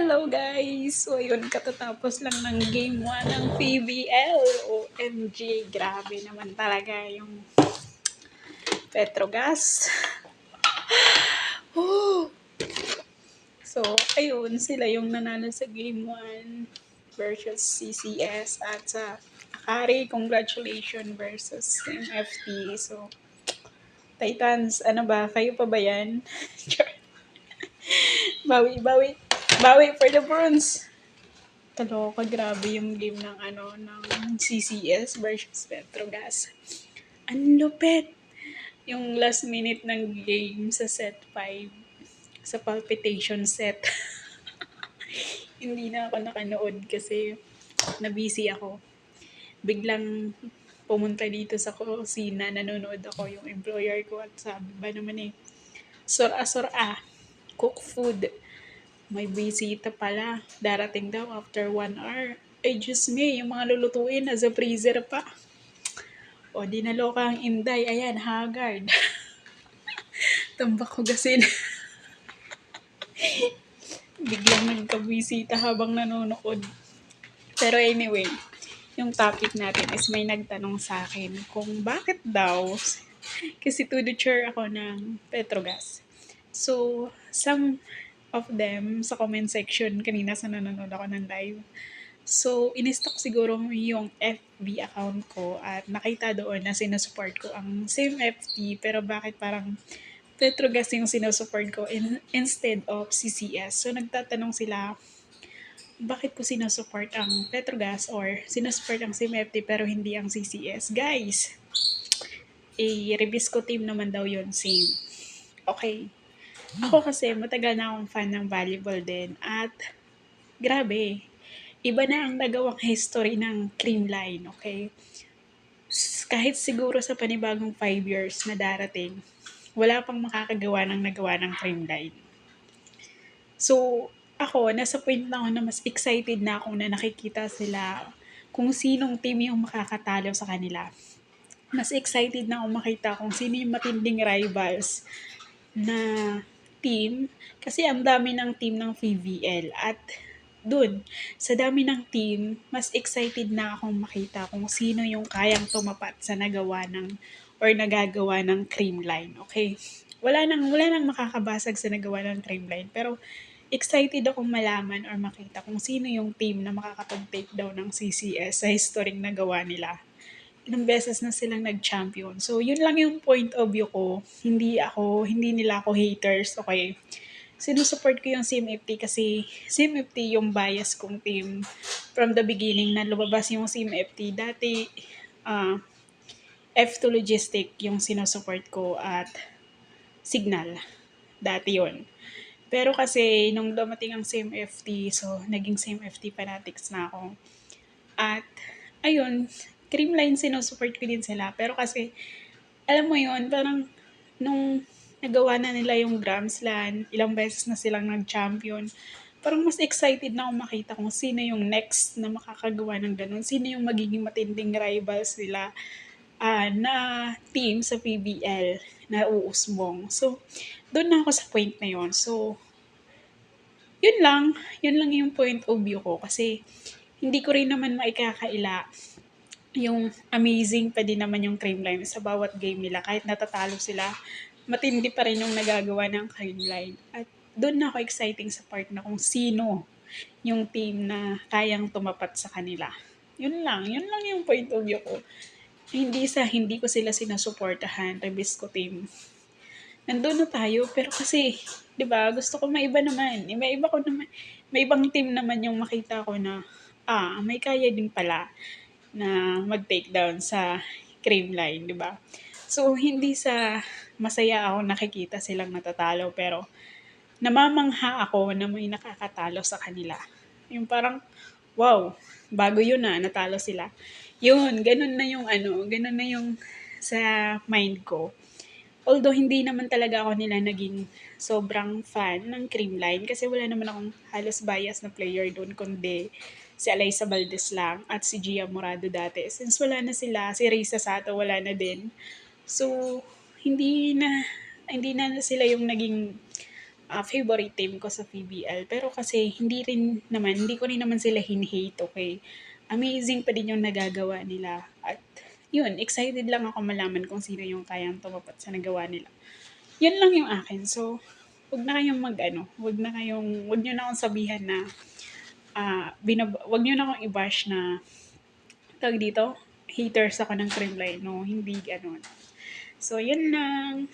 Hello guys! So ayun, katatapos lang ng Game 1 ng PBL. OMG, grabe naman talaga yung Petrogas. Oh! So ayun, sila yung nanalo sa Game 1 versus CCS at sa Akari, congratulations versus MFT. So, Titans, ano ba? Kayo pa ba yan? bawi, bawi. Bawi for the bronze. Kaloka, grabe yung game ng ng CCS versus Petrogas. Ang lupit! Yung last minute ng game sa set 5, sa palpitation set. Hindi na ako nakanood kasi na-busy ako. Biglang pumunta dito sa kusina, nanonood ako yung employer ko at sabi ba naman sura-sura, cook food. May bisita pala. Darating daw after 1 hour. Ay, Diyos me, yung mga lulutuin nasa freezer pa. O, di naloka ang Inday. Ayan, haggard. Tambak ko gasin. Biglang nagkabisita habang nanonood. Pero anyway, yung topic natin is may nagtanong sa akin kung bakit daw, kasi tutor ako ng Petrogas. So, some of them sa comment section kanina sa nanonood ako ng live. So, in-stock siguro yung FB account ko at nakita doon na sinusupport ko ang same FT pero bakit parang Petrogas yung sinusupport ko instead of CCS. So, nagtatanong sila bakit ko sinusupport ang Petrogas or sinusupport ang same FT pero hindi ang CCS. Guys, Rebisco team naman daw yun, same. Okay. Ako kasi matagal na akong fan ng volleyball din at grabe, iba na ang nagawang history ng Creamline, okay? Kahit siguro sa panibagong 5 years na darating, wala pang makakagawa ng nagawa ng Creamline. So, ako, nasa point na ako na mas excited na ako na nakikita sila kung sinong team yung makakatalo sa kanila. Mas excited na ako makita kung sino yung matinding rivals na team kasi ang dami ng team ng PVL at dun, sa dami ng team, mas excited na akong makita kung sino yung kayang tumapat sa nagawa ng or nagagawa ng Creamline, okay? Wala nang makakabasag sa nagawa ng Creamline, pero excited akong malaman or makita kung sino yung team na makakapag-take down ng CCS sa history nagawa nila. Ilang beses na silang nag-champion. So, yun lang yung point of view ko. Hindi nila ako haters, okay? Sinusupport ko yung CMFT kasi CMFT yung bias kong team from the beginning na lumabas yung CMFT. Dati, F2 Logistic yung sinusupport ko at Signal. Dati yon. Pero kasi, nung dumating ang CMFT, so, naging CMFT fanatics na ako. At, ayun, Creamline sinusupport ko din sila. Pero kasi, alam mo yon parang, nung nagawa na nila yung Grand Slam, ilang beses na silang nag-champion, parang mas excited na ako makita kung sino yung next na makakagawa ng ganun. Sino yung magiging matinding rivals nila na team sa PBL na uusbong. So, doon na ako sa point na yon. So, yun lang yung point of view ko kasi hindi ko rin naman maikakaila yung amazing pa din naman yung Creamline sa bawat game nila. Kahit natatalo sila, matindi pa rin yung nagagawa ng Creamline. At doon na ako exciting sa part na kung sino yung team na kayang tumapat sa kanila. Yun lang yung point of view ko. Hindi ko sila sinasuportahan, Rebisco team. Nandun na tayo, pero kasi, di ba, gusto ko maiba naman. May ibang team naman yung makita ko na, may kaya din pala na mag-take down sa Creamline, di ba? So, hindi sa masaya ako nakikita silang natatalo, pero namamangha ako na may nakakatalo sa kanila. Yung parang, wow, bago yun natalo sila. Yun, ganun na yung sa mind ko. Although hindi naman talaga ako nila naging sobrang fan ng Creamline kasi wala naman akong halos bias na player doon kundi si Alyssa Valdez lang at si Gia Morado dati. Since wala na sila, si Risa Sato wala na din. So, hindi na sila yung naging favorite team ko sa PBL. Pero kasi hindi ko rin naman sila hin-hate, okay? Amazing pa din yung nagagawa nila. At yun, excited lang ako malaman kung sino yung kayang tumapat sa nagawa nila. Yun lang yung akin. So, wag nyo na akong sabihan na, wag nyo na akong i-bash na, tawag dito, haters ako ng Creamline. No, hindi ganun. So, yun lang.